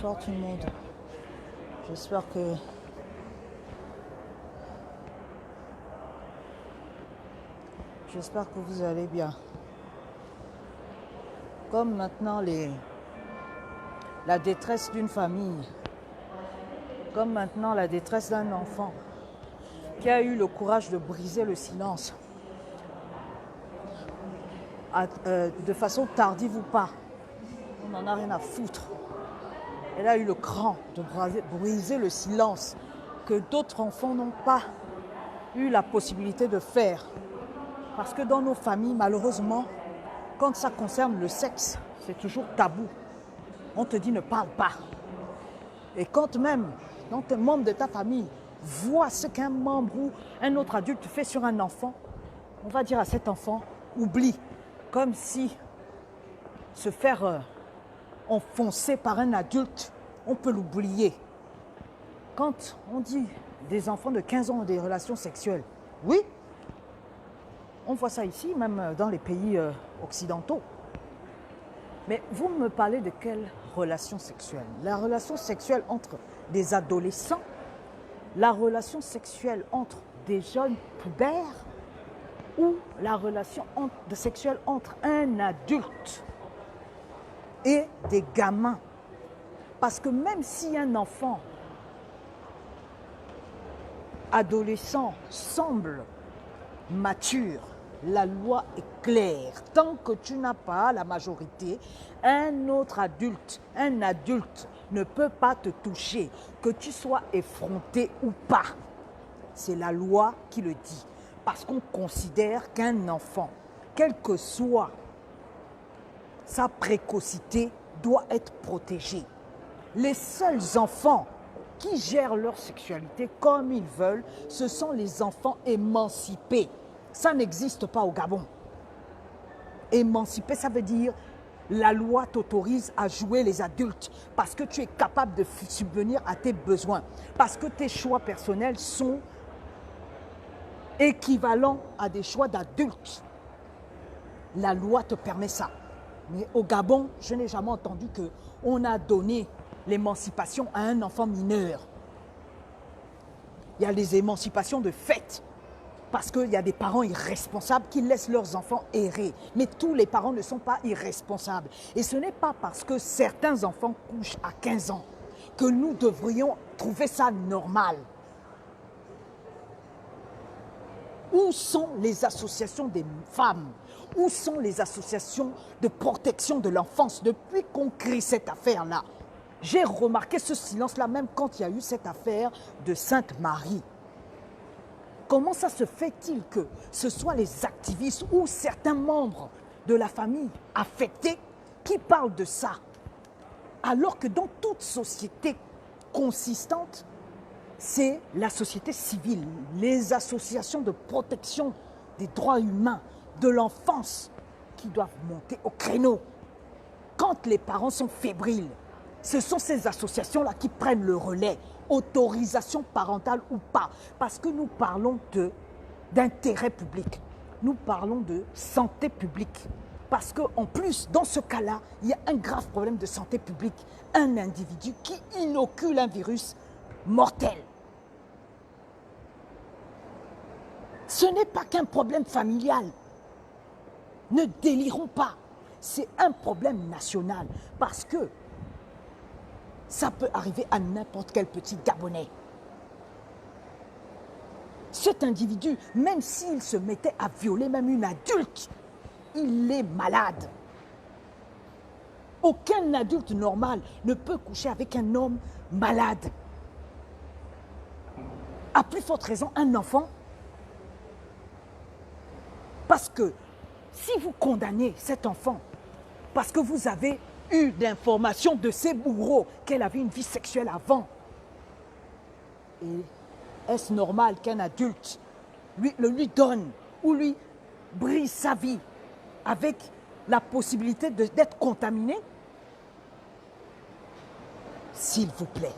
Bonsoir tout le monde. J'espère que vous allez bien. Comme maintenant la détresse d'une famille, comme maintenant la détresse d'un enfant qui a eu le courage de briser le silence, de façon tardive ou pas, on n'en a rien à foutre. Elle a eu le cran de briser le silence que d'autres enfants n'ont pas eu la possibilité de faire. Parce que dans nos familles, malheureusement, quand ça concerne le sexe, c'est toujours tabou. On te dit ne parle pas. Et quand même, un membre de ta famille voit ce qu'un membre ou un autre adulte fait sur un enfant, on va dire à cet enfant, oublie. Comme si se faire enfoncer par un adulte, on peut l'oublier. Quand on dit des enfants de 15 ans ont des relations sexuelles, oui, on voit ça ici, même dans les pays occidentaux. Mais vous me parlez de quelle relation sexuelle? La relation sexuelle entre des adolescents, la relation sexuelle entre des jeunes pubères ou la relation sexuelle entre un adulte et des gamins. Parce que même si un enfant adolescent semble mature, la loi est claire. Tant que tu n'as pas la majorité, un autre adulte, un adulte ne peut pas te toucher, que tu sois effronté ou pas. C'est la loi qui le dit. Parce qu'on considère qu'un enfant, quelle que soit sa précocité, doit être protégé. Les seuls enfants qui gèrent leur sexualité comme ils veulent, ce sont les enfants émancipés. Ça n'existe pas au Gabon. Émancipé, ça veut dire la loi t'autorise à jouer les adultes parce que tu es capable de subvenir à tes besoins, parce que tes choix personnels sont équivalents à des choix d'adultes. La loi te permet ça. Mais au Gabon, je n'ai jamais entendu qu'on a donné l'émancipation à un enfant mineur. Il y a les émancipations de fait, parce qu'il y a des parents irresponsables qui laissent leurs enfants errer. Mais tous les parents ne sont pas irresponsables. Et ce n'est pas parce que certains enfants couchent à 15 ans que nous devrions trouver ça normal. Où sont les associations des femmes? Où sont les associations de protection de l'enfance depuis qu'on crée cette affaire-là? J'ai remarqué ce silence-là même quand il y a eu cette affaire de Sainte-Marie. Comment ça se fait-il que ce soit les activistes ou certains membres de la famille affectés qui parlent de ça? Alors que dans toute société consistante, c'est la société civile, les associations de protection des droits humains, de l'enfance qui doivent monter au créneau. Quand les parents sont fébriles, ce sont ces associations-là qui prennent le relais, autorisation parentale ou pas, parce que nous parlons d'intérêt public, nous parlons de santé publique. Parce qu'en plus, dans ce cas-là, il y a un grave problème de santé publique. Un individu qui inocule un virus mortel. Ce n'est pas qu'un problème familial. Ne délirons pas. C'est un problème national parce que ça peut arriver à n'importe quel petit Gabonais. Cet individu, même s'il se mettait à violer même une adulte, il est malade. Aucun adulte normal ne peut coucher avec un homme malade. À plus forte raison, un enfant. Parce que si vous condamnez cet enfant, parce que vous avez eu l'information de ses bourreaux qu'elle avait une vie sexuelle avant, et est-ce normal qu'un adulte le lui donne ou lui brise sa vie avec la possibilité d'être contaminé? S'il vous plaît.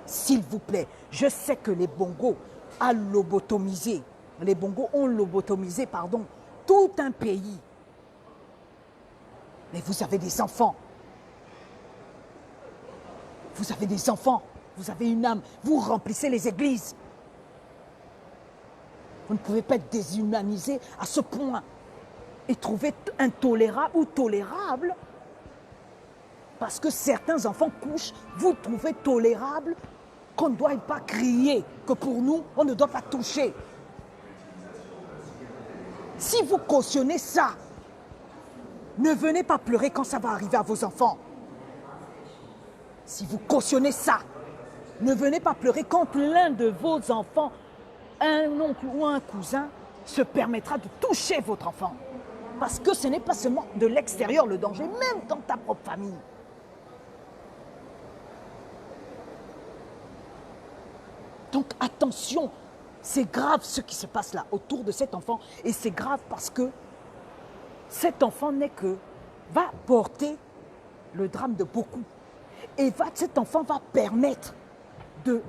S'il vous plaît. Je sais que les Bongos ont lobotomisé, tout un pays. Mais vous avez des enfants. Vous avez des enfants, vous avez une âme, vous remplissez les églises. Vous ne pouvez pas être déshumanisé à ce point et trouver intolérable ou tolérable parce que certains enfants couchent, vous trouvez tolérable qu'on ne doit pas crier, que pour nous, on ne doit pas toucher. Si vous cautionnez ça, ne venez pas pleurer quand ça va arriver à vos enfants. Si vous cautionnez ça, ne venez pas pleurer quand l'un de vos enfants, un oncle ou un cousin, se permettra de toucher votre enfant. Parce que ce n'est pas seulement de l'extérieur le danger, même dans ta propre famille. Donc attention, c'est grave ce qui se passe là autour de cet enfant. Et c'est grave parce que cet enfant va porter le drame de beaucoup. Et cet enfant va permettre de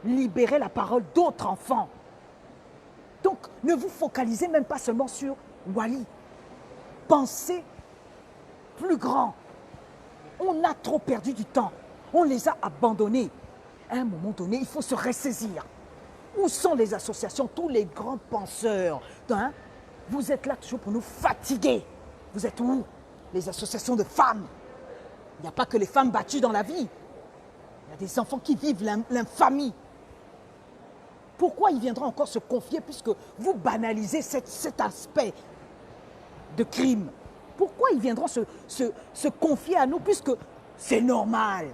libérer la parole d'autres enfants. Donc ne vous focalisez même pas seulement sur Wally. Pensez plus grand. On a trop perdu du temps. On les a abandonnés. À un moment donné, il faut se ressaisir. Où sont les associations, tous les grands penseurs hein? Vous êtes là toujours pour nous fatiguer. Vous êtes où? Les associations de femmes. Il n'y a pas que les femmes battues dans la vie. Il y a des enfants qui vivent l'infamie. Pourquoi ils viendront encore se confier puisque vous banalisez cet aspect de crime? Pourquoi ils viendront se confier à nous puisque c'est normal?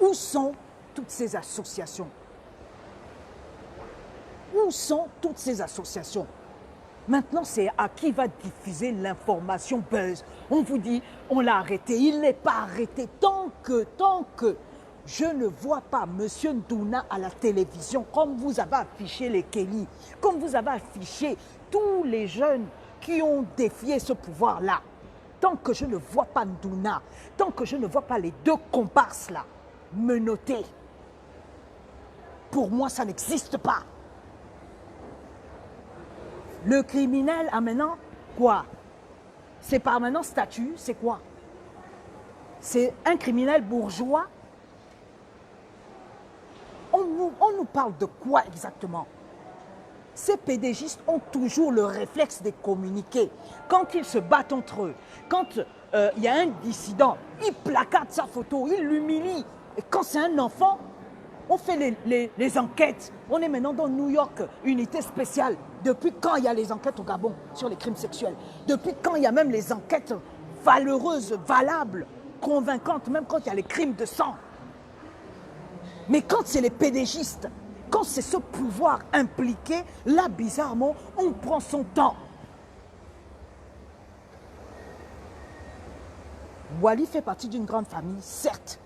Où sont toutes ces associations? Où sont toutes ces associations? Maintenant, c'est à qui va diffuser l'information buzz. On vous dit, on l'a arrêté, il n'est pas arrêté. Tant que je ne vois pas M. Ndouna à la télévision, comme vous avez affiché les Kelly, comme vous avez affiché tous les jeunes qui ont défié ce pouvoir-là, tant que je ne vois pas Ndouna, tant que je ne vois pas les deux comparses-là, menottés, pour moi, ça n'existe pas. Le criminel a maintenant quoi? C'est par maintenant statut, c'est quoi? C'est un criminel bourgeois. On nous parle de quoi exactement? Ces PDGistes ont toujours le réflexe de communiquer. Quand ils se battent entre eux, quand il y a un dissident, ils placardent sa photo, ils l'humilient. Et quand c'est un enfant, on fait les enquêtes. On est maintenant dans New York, unité spéciale. Depuis quand il y a les enquêtes au Gabon sur les crimes sexuels? Depuis quand il y a même les enquêtes valeureuses, valables, convaincantes, même quand il y a les crimes de sang? Mais quand c'est les PDGistes, quand c'est ce pouvoir impliqué, là, bizarrement, on prend son temps. Wally fait partie d'une grande famille, certes.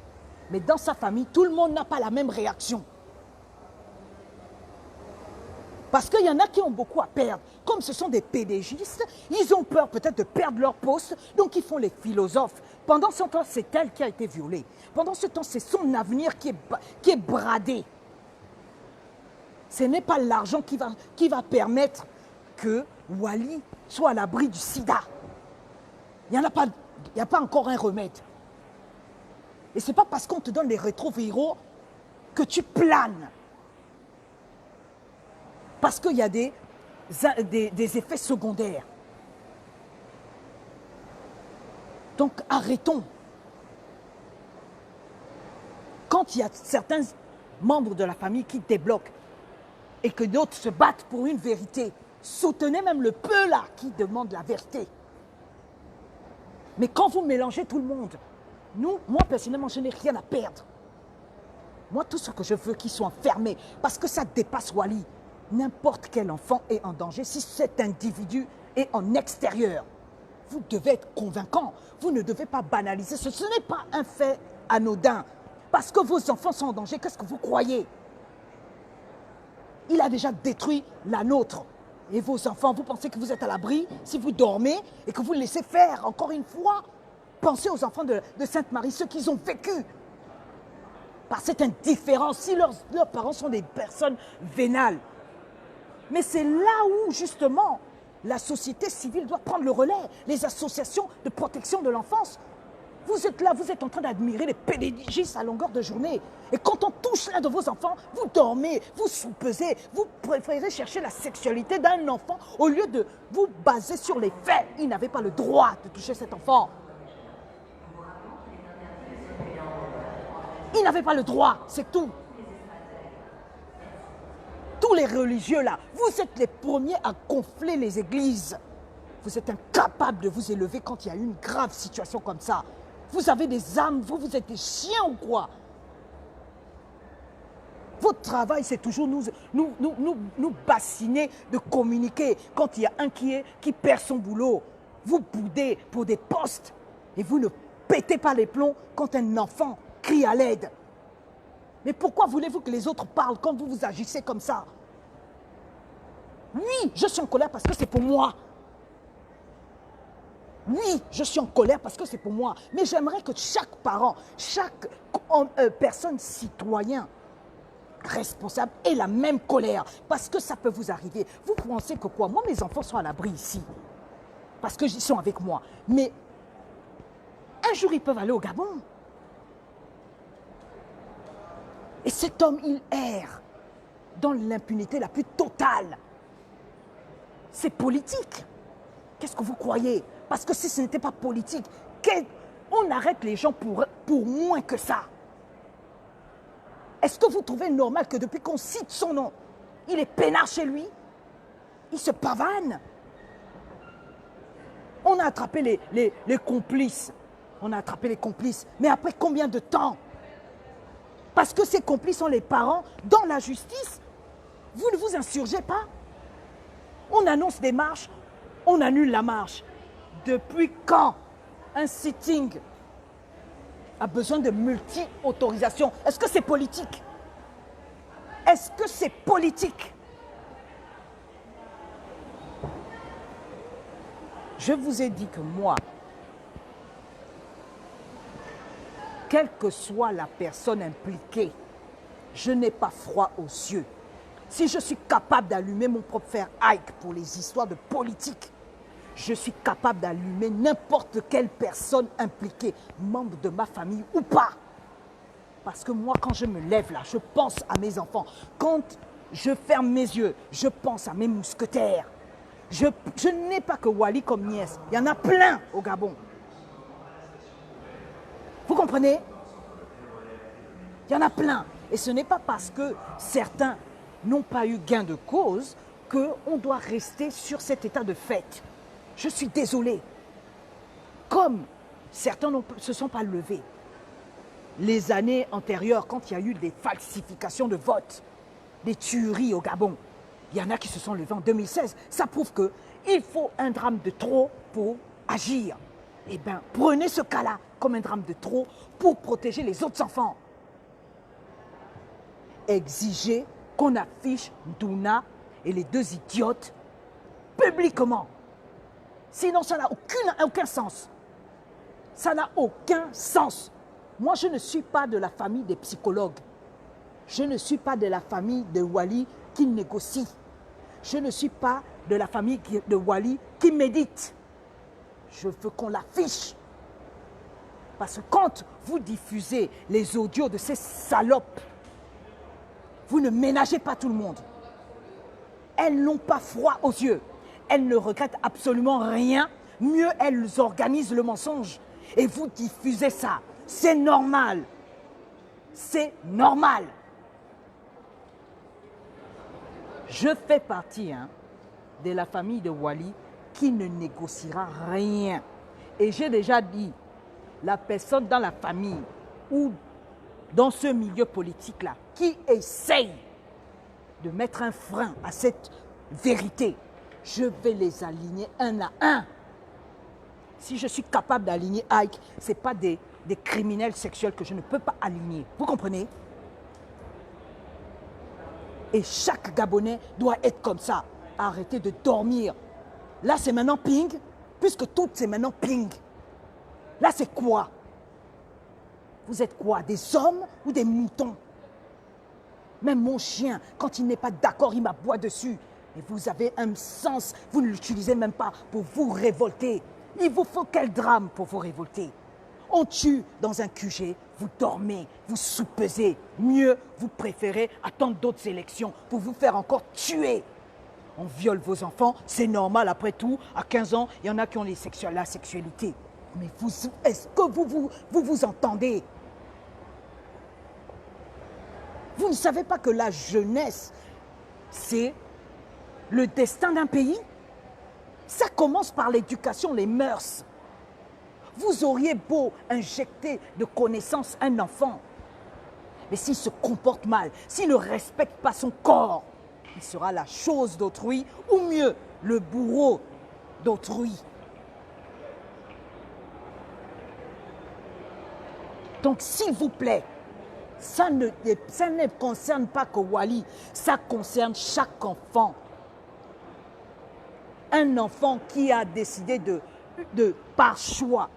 Mais dans sa famille, tout le monde n'a pas la même réaction. Parce qu'il y en a qui ont beaucoup à perdre. Comme ce sont des PDGistes, ils ont peur peut-être de perdre leur poste, donc ils font les philosophes. Pendant ce temps, c'est elle qui a été violée. Pendant ce temps, c'est son avenir qui est bradé. Ce n'est pas l'argent qui va permettre que Wally soit à l'abri du sida. Il n'y a pas encore un remède. Et ce n'est pas parce qu'on te donne les rétroviraux que tu planes. Parce qu'il y a des effets secondaires. Donc arrêtons. Quand il y a certains membres de la famille qui débloquent et que d'autres se battent pour une vérité, soutenez même le peu là qui demande la vérité. Mais quand vous mélangez tout le monde, moi personnellement, je n'ai rien à perdre. Moi, tout ce que je veux, qu'ils soient fermés, parce que ça dépasse Wally. N'importe quel enfant est en danger si cet individu est en extérieur. Vous devez être convaincant. Vous ne devez pas banaliser. Ce n'est pas un fait anodin. Parce que vos enfants sont en danger, qu'est-ce que vous croyez? Il a déjà détruit la nôtre. Et vos enfants, vous pensez que vous êtes à l'abri si vous dormez et que vous les laissez faire, encore une fois? Pensez aux enfants de Sainte-Marie, ceux qu'ils ont vécu. Par cette indifférence, si leurs parents sont des personnes vénales. Mais c'est là où, justement, La société civile doit prendre le relais. Les associations de protection de l'enfance. Vous êtes là, vous êtes en train d'admirer les pédagogistes à longueur de journée. Et quand on touche l'un de vos enfants, vous dormez, vous soupesez, vous préférez chercher la sexualité d'un enfant au lieu de vous baser sur les faits. Il n'avait pas le droit de toucher cet enfant. Il n'avait pas le droit, c'est tout. Tous les religieux là, vous êtes les premiers à gonfler les églises. Vous êtes incapables de vous élever quand il y a une grave situation comme ça. Vous avez des âmes, vous êtes des chiens ou quoi? Votre travail, c'est toujours nous bassiner de communiquer. Quand il y a un qui perd son boulot, vous boudez pour des postes et vous ne pétez pas les plombs quand un enfant crie à l'aide. Mais pourquoi voulez-vous que les autres parlent quand vous vous agissez comme ça? Oui, je suis en colère parce que c'est pour moi. Oui, je suis en colère parce que c'est pour moi. Mais j'aimerais que chaque parent, chaque personne citoyen responsable ait la même colère. Parce que ça peut vous arriver. Vous pensez que quoi? Moi, mes enfants sont à l'abri ici. Parce qu'ils sont avec moi. Mais un jour, ils peuvent aller au Gabon. Et cet homme, il erre dans l'impunité la plus totale. C'est politique. Qu'est-ce que vous croyez? Parce que si ce n'était pas politique, on arrête les gens pour moins que ça. Est-ce que vous trouvez normal que depuis qu'on cite son nom, il est peinard chez lui? Il se pavane? On a attrapé les complices. On a attrapé les complices. Mais après combien de temps? Parce que ces complices sont les parents dans la justice. Vous ne vous insurgez pas? On annonce des marches, on annule la marche. Depuis quand un sitting a besoin de multi-autorisation? Est-ce que c'est politique? Est-ce que c'est politique? Je vous ai dit que moi, quelle que soit la personne impliquée, je n'ai pas froid aux yeux. Si je suis capable d'allumer mon propre fer Ike pour les histoires de politique, je suis capable d'allumer n'importe quelle personne impliquée, membre de ma famille ou pas. Parce que moi, quand je me lève là, je pense à mes enfants. Quand je ferme mes yeux, je pense à mes mousquetaires. Je n'ai pas que Wally comme nièce. Il y en a plein au Gabon. Vous comprenez? Il y en a plein. Et ce n'est pas parce que certains n'ont pas eu gain de cause qu'on doit rester sur cet état de fait. Je suis désolé. Comme certains ne se sont pas levés. Les années antérieures, quand il y a eu des falsifications de vote, des tueries au Gabon, il y en a qui se sont levés en 2016. Ça prouve qu'il faut un drame de trop pour agir. Eh bien, prenez ce cas-là comme un drame de trop pour protéger les autres enfants. Exigez qu'on affiche Ndouna et les deux idiotes publiquement. Sinon, ça n'a aucun sens. Ça n'a aucun sens. Moi, je ne suis pas de la famille des psychologues. Je ne suis pas de la famille de Wally qui négocie. Je ne suis pas de la famille de Wally qui médite. Je veux qu'on l'affiche. Parce que quand vous diffusez les audios de ces salopes, vous ne ménagez pas tout le monde. Elles n'ont pas froid aux yeux. Elles ne regrettent absolument rien. Mieux, elles organisent le mensonge. Et vous diffusez ça. C'est normal. C'est normal. Je fais partie de la famille de Wally qui ne négociera rien. Et j'ai déjà dit, la personne dans la famille ou dans ce milieu politique-là qui essaye de mettre un frein à cette vérité, je vais les aligner un à un. Si je suis capable d'aligner Ike, ce n'est pas des criminels sexuels que je ne peux pas aligner. Vous comprenez? Et chaque Gabonais doit être comme ça. Arrêtez de dormir. Là, c'est maintenant ping, puisque tout, c'est maintenant ping. Là, c'est quoi? Vous êtes quoi? Des hommes ou des moutons? Même mon chien, quand il n'est pas d'accord, il m'aboie dessus. Et vous avez un sens, vous ne l'utilisez même pas pour vous révolter. Il vous faut quel drame pour vous révolter? On tue dans un QG, vous dormez, vous soupesez. Mieux, vous préférez attendre d'autres élections pour vous faire encore tuer. On viole vos enfants, c'est normal après tout. À 15 ans, il y en a qui ont la sexualité. Mais est-ce que vous entendez? Vous ne savez pas que la jeunesse, c'est le destin d'un pays? Ça commence par l'éducation, les mœurs. Vous auriez beau injecter de connaissances à un enfant, mais s'il se comporte mal, s'il ne respecte pas son corps, il sera la chose d'autrui, ou mieux, le bourreau d'autrui. Donc, s'il vous plaît, ça ne concerne pas que Wally, ça concerne chaque enfant. Un enfant qui a décidé par choix,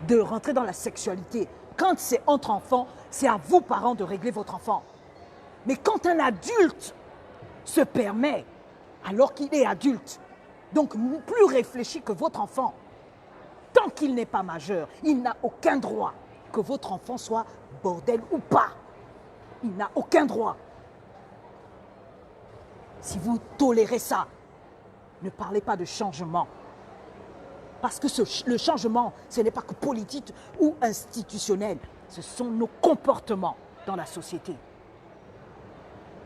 de rentrer dans la sexualité. Quand c'est entre enfants, c'est à vous, parents, de régler votre enfant. Mais quand un adulte se permet, alors qu'il est adulte, donc plus réfléchi que votre enfant, tant qu'il n'est pas majeur, il n'a aucun droit que votre enfant soit bordel ou pas. Il n'a aucun droit. Si vous tolérez ça, ne parlez pas de changement. Parce que le changement, ce n'est pas que politique ou institutionnel. Ce sont nos comportements dans la société.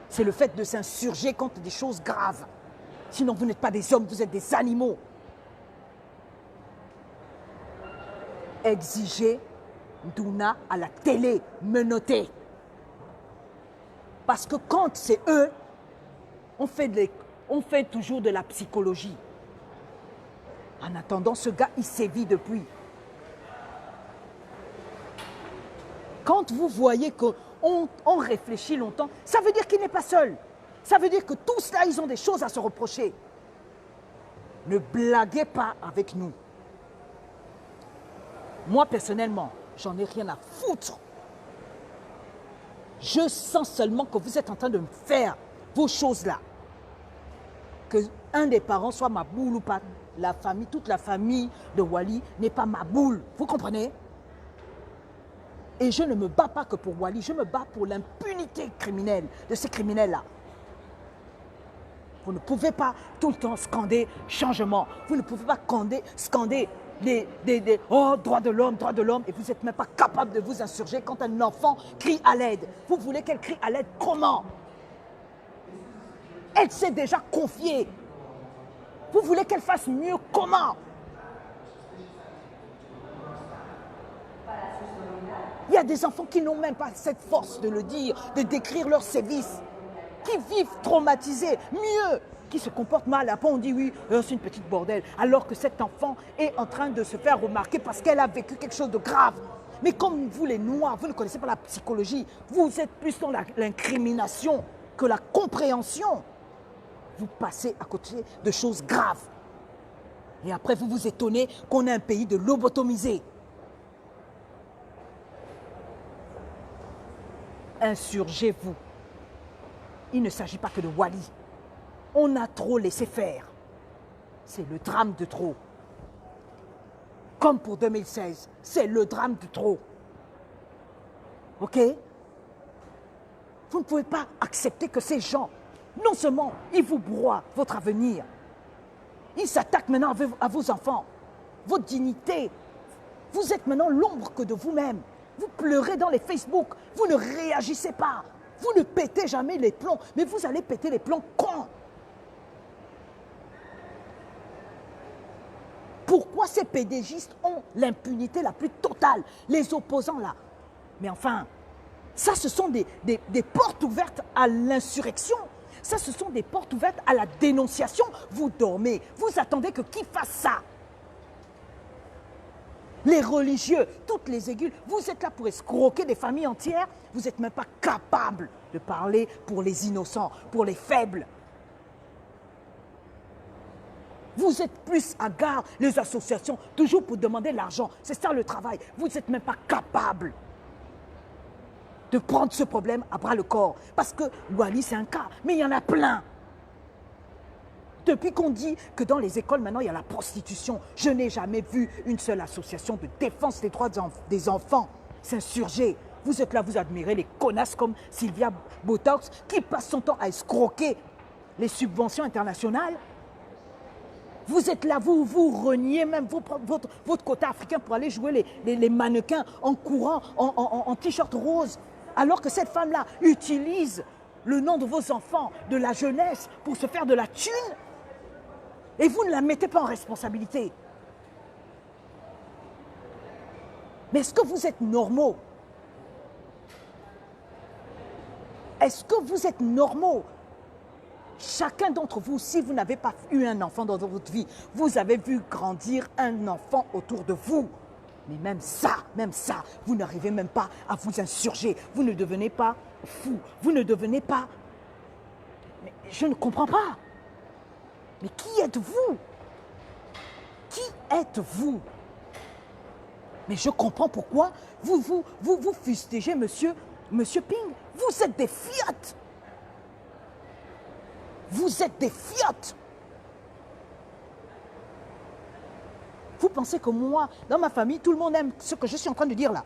C'est le fait de s'insurger contre des choses graves. Sinon, vous n'êtes pas des hommes, vous êtes des animaux. Exigez Douna à la télé, menottez. Parce que quand c'est eux, on fait toujours de la psychologie. En attendant, ce gars, il sévit depuis. Quand vous voyez qu'on réfléchit longtemps, ça veut dire qu'il n'est pas seul. Ça veut dire que tous là, ils ont des choses à se reprocher. Ne blaguez pas avec nous. Moi, personnellement, j'en ai rien à foutre. Je sens seulement que vous êtes en train de me faire vos choses-là. Que un des parents soit ma boule ou pas. La famille, toute la famille de Wally n'est pas ma boule. Vous comprenez? Et je ne me bats pas que pour Wally, je me bats pour l'impunité criminelle de ces criminels-là. Vous ne pouvez pas tout le temps scander changement. Vous ne pouvez pas scander oh, droits de l'homme, et vous n'êtes même pas capable de vous insurger quand un enfant crie à l'aide. Vous voulez qu'elle crie à l'aide comment? Elle s'est déjà confiée. Vous voulez qu'elle fasse mieux comment? Il y a des enfants qui n'ont même pas cette force de le dire, de décrire leurs sévices, qui vivent traumatisés, mieux, qui se comportent mal. Après, on dit oui, c'est une petite bordel, alors que cet enfant est en train de se faire remarquer parce qu'elle a vécu quelque chose de grave. Mais comme vous, les Noirs, vous ne connaissez pas la psychologie, vous êtes plus dans l'incrimination que la compréhension. Vous passez à côté de choses graves. Et après, vous vous étonnez qu'on ait un pays de lobotomisés. Insurgez-vous. Il ne s'agit pas que de Wally. On a trop laissé faire. C'est le drame de trop. Comme pour 2016, c'est le drame de trop. Ok? Vous ne pouvez pas accepter que ces gens, non seulement ils vous broient votre avenir, ils s'attaquent maintenant à vos enfants, votre dignité. Vous êtes maintenant l'ombre que de vous-même. Vous pleurez dans les Facebook, vous ne réagissez pas. Vous ne pétez jamais les plombs, mais vous allez péter les plombs quand? Pourquoi ces pédégistes ont l'impunité la plus totale? Les opposants là. Mais enfin, ça ce sont des portes ouvertes à l'insurrection. Ça ce sont des portes ouvertes à la dénonciation. Vous dormez, vous attendez que qui fasse ça? Les religieux, toutes les aiguilles, vous êtes là pour escroquer des familles entières. Vous n'êtes même pas capable de parler pour les innocents, pour les faibles. Vous êtes plus à gare, les associations, toujours pour demander l'argent. C'est ça le travail. Vous n'êtes même pas capable. de prendre ce problème à bras le corps. Parce que Wally, c'est un cas, mais il y en a plein. Depuis qu'on dit que dans les écoles, maintenant, il y a la prostitution, je n'ai jamais vu une seule association de défense des droits des enfants s'insurger. Vous êtes là, vous admirez les connasses comme Sylvia Botox qui passe son temps à escroquer les subventions internationales. Vous êtes là, vous reniez même votre quota africain pour aller jouer les mannequins en courant, en t-shirt rose. Alors que cette femme-là utilise le nom de vos enfants, de la jeunesse, pour se faire de la thune. Et vous ne la mettez pas en responsabilité. Mais est-ce que vous êtes normaux? Est-ce que vous êtes normaux? Chacun d'entre vous, si vous n'avez pas eu un enfant dans votre vie, vous avez vu grandir un enfant autour de vous. Mais même ça, vous n'arrivez même pas à vous insurger. Vous ne devenez pas fou. Vous ne devenez pas... Mais je ne comprends pas. Mais qui êtes-vous? Qui êtes-vous? Mais je comprends pourquoi vous fustigez monsieur Ping. Vous êtes des fiottes. Vous êtes des fiottes. Vous pensez que moi, dans ma famille, tout le monde aime ce que je suis en train de dire là.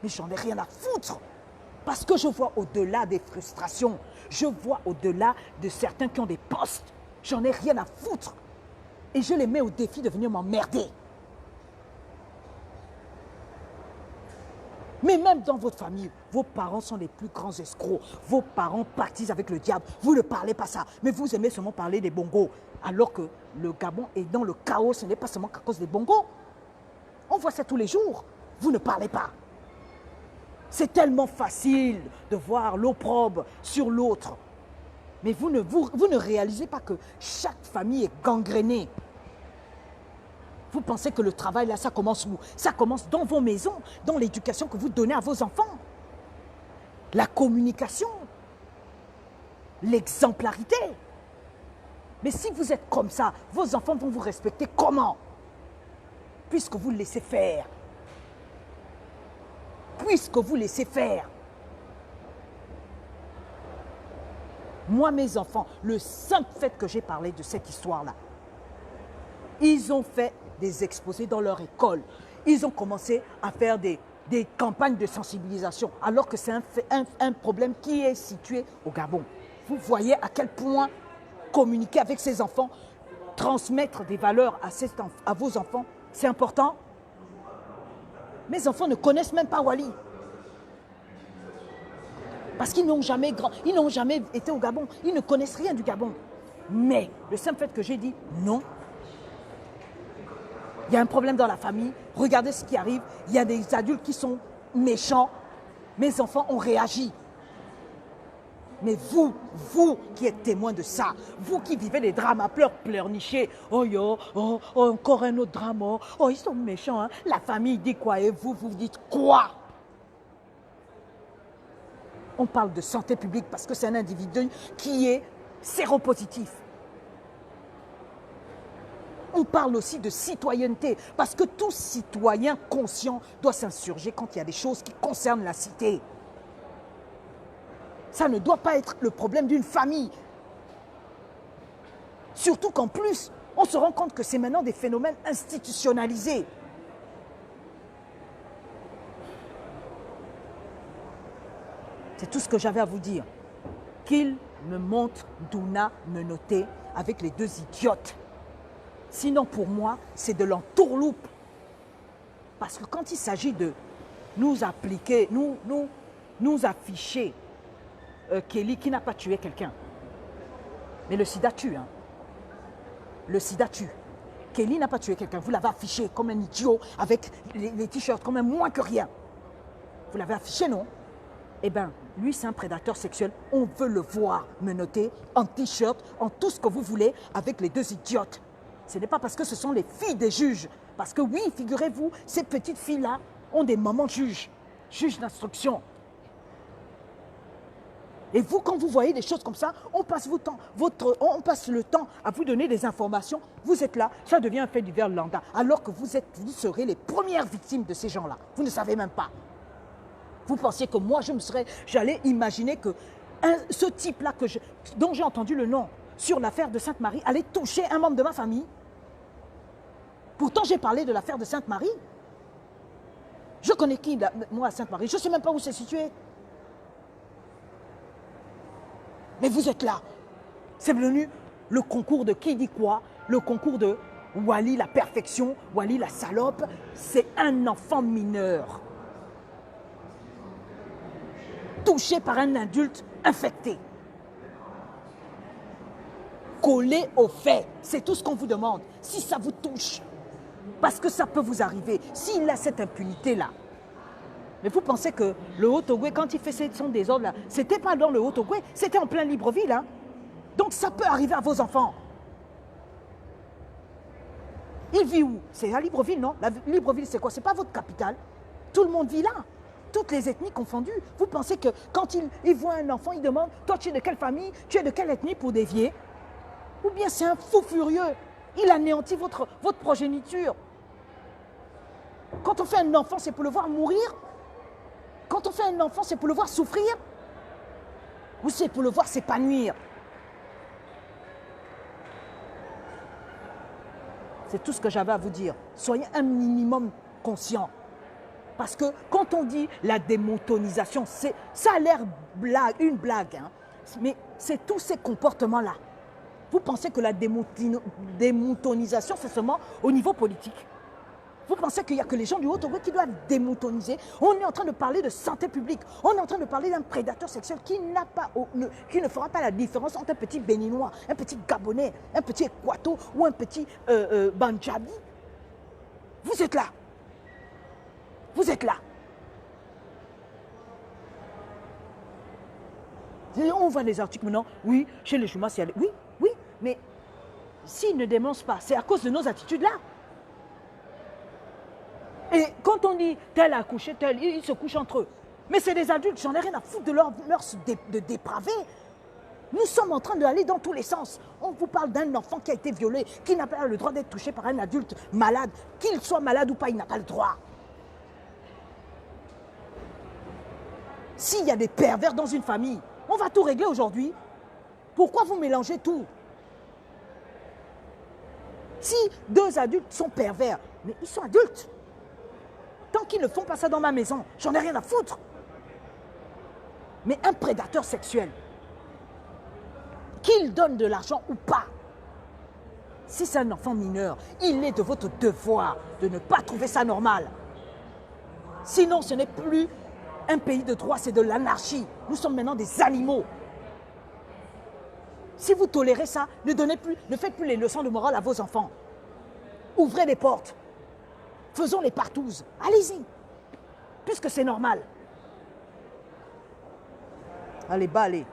Mais j'en ai rien à foutre. Parce que je vois au-delà des frustrations. Je vois au-delà de certains qui ont des postes. J'en ai rien à foutre. Et je les mets au défi de venir m'emmerder. Mais même dans votre famille, vos parents sont les plus grands escrocs. Vos parents partissent avec le diable. Vous ne parlez pas ça. Mais vous aimez seulement parler des bongos. Alors que le Gabon est dans le chaos. Ce n'est pas seulement à cause des bongos. On voit ça tous les jours. Vous ne parlez pas. C'est tellement facile de voir l'opprobre sur l'autre. Mais vous ne réalisez pas que chaque famille est gangrénée. Vous pensez que le travail, là, ça commence où? Ça commence dans vos maisons, dans l'éducation que vous donnez à vos enfants. La communication, l'exemplarité. Mais si vous êtes comme ça, vos enfants vont vous respecter comment? Puisque vous le laissez faire. Puisque vous laissez faire. Moi, mes enfants, le simple fait que j'ai parlé de cette histoire-là, ils ont fait des exposés dans leur école. Ils ont commencé à faire des campagnes de sensibilisation, alors que c'est un problème qui est situé au Gabon. Vous voyez à quel point communiquer avec ses enfants, transmettre des valeurs à vos enfants, c'est important. Mes enfants ne connaissent même pas Wally. Parce qu'ils n'ont jamais été au Gabon. Ils ne connaissent rien du Gabon. Mais le simple fait que j'ai dit non, il y a un problème dans la famille, regardez ce qui arrive, il y a des adultes qui sont méchants, mes enfants ont réagi. Mais vous qui êtes témoins de ça, vous qui vivez les drames à pleurnicher, oh yo, oh, encore un autre drame, oh ils sont méchants, hein. La famille dit quoi et vous dites quoi? On parle de santé publique parce que c'est un individu qui est séropositif. On parle aussi de citoyenneté parce que tout citoyen conscient doit s'insurger quand il y a des choses qui concernent la cité. Ça ne doit pas être le problème d'une famille. Surtout qu'en plus, on se rend compte que c'est maintenant des phénomènes institutionnalisés. C'est tout ce que j'avais à vous dire. Qu'il me montre Douna menotté avec les deux idiotes. Sinon, pour moi, c'est de l'entourloupe. Parce que quand il s'agit de nous appliquer, nous afficher Kelly qui n'a pas tué quelqu'un. Mais le sida tue. Hein. Le sida tue. Kelly n'a pas tué quelqu'un. Vous l'avez affiché comme un idiot avec les t-shirts, comme un moins que rien. Vous l'avez affiché, non? Eh bien, lui, c'est un prédateur sexuel. On veut le voir menotté en t-shirt, en tout ce que vous voulez, avec les deux idiotes. Ce n'est pas parce que ce sont les filles des juges. Parce que oui, figurez-vous, ces petites filles-là ont des mamans juges d'instruction. Et vous, quand vous voyez des choses comme ça, on passe le temps à vous donner des informations. Vous êtes là, ça devient un fait divers lambda. Alors que vous serez les premières victimes de ces gens-là. Vous ne savez même pas. Vous pensiez que moi, j'allais imaginer que ce type-là, dont j'ai entendu le nom sur l'affaire de Sainte-Marie, allait toucher un membre de ma famille? Pourtant, j'ai parlé de l'affaire de Sainte-Marie. Je connais qui, moi, à Sainte-Marie? Je ne sais même pas où c'est situé. Mais vous êtes là. C'est devenu le concours de qui dit quoi, le concours de Wally la perfection, Wally la salope. C'est un enfant mineur, touché par un adulte infecté. Collé au fait, c'est tout ce qu'on vous demande. Si ça vous touche, parce que ça peut vous arriver, s'il a cette impunité-là. Mais vous pensez que le Haut-Ogooué, quand il fait son désordre-là, c'était pas dans le Haut-Ogooué, c'était en plein Libreville. Hein? Donc ça peut arriver à vos enfants. Il vit où? C'est à Libreville, non? Libreville, c'est quoi? C'est pas votre capitale. Tout le monde vit là. Toutes les ethnies confondues. Vous pensez que quand il voit un enfant, il demande « Toi, tu es de quelle famille? Tu es de quelle ethnie ?» pour dévier? Ou bien c'est un fou furieux. Il anéantit votre progéniture. Quand on fait un enfant, c'est pour le voir mourir? Quand on fait un enfant, c'est pour le voir souffrir? Ou c'est pour le voir s'épanouir? C'est tout ce que j'avais à vous dire. Soyez un minimum conscient. Parce que quand on dit la démontonisation, ça a l'air une blague. Hein? Mais c'est tous ces comportements-là. Vous pensez que la démontonisation, c'est seulement au niveau politique? Vous pensez qu'il n'y a que les gens du Haut-Ogooué qui doivent démontoniser? On est en train de parler de santé publique. On est en train de parler d'un prédateur sexuel qui ne fera pas la différence entre un petit Béninois, un petit Gabonais, un petit Équato ou un petit Bandjabi. Vous êtes là. Vous êtes là. On voit des articles maintenant. Oui, chez les Choumas, oui, oui, mais s'ils ne dénoncent pas, c'est à cause de nos attitudes-là. Et quand on dit tel a couché, tel, ils se couchent entre eux. Mais c'est des adultes, j'en ai rien à foutre de leurs mœurs de dépravés. Nous sommes en train d'aller dans tous les sens. On vous parle d'un enfant qui a été violé, qui n'a pas le droit d'être touché par un adulte malade. Qu'il soit malade ou pas, il n'a pas le droit. S'il y a des pervers dans une famille, on va tout régler aujourd'hui. Pourquoi vous mélangez tout? Si deux adultes sont pervers, mais ils sont adultes. Tant qu'ils ne font pas ça dans ma maison, j'en ai rien à foutre. Mais un prédateur sexuel, qu'il donne de l'argent ou pas, si c'est un enfant mineur, il est de votre devoir de ne pas trouver ça normal. Sinon, ce n'est plus un pays de droit, c'est de l'anarchie. Nous sommes maintenant des animaux. Si vous tolérez ça, ne faites plus les leçons de morale à vos enfants. Ouvrez les portes. Faisons les partouzes. Allez-y. Puisque c'est normal. Allez, allez.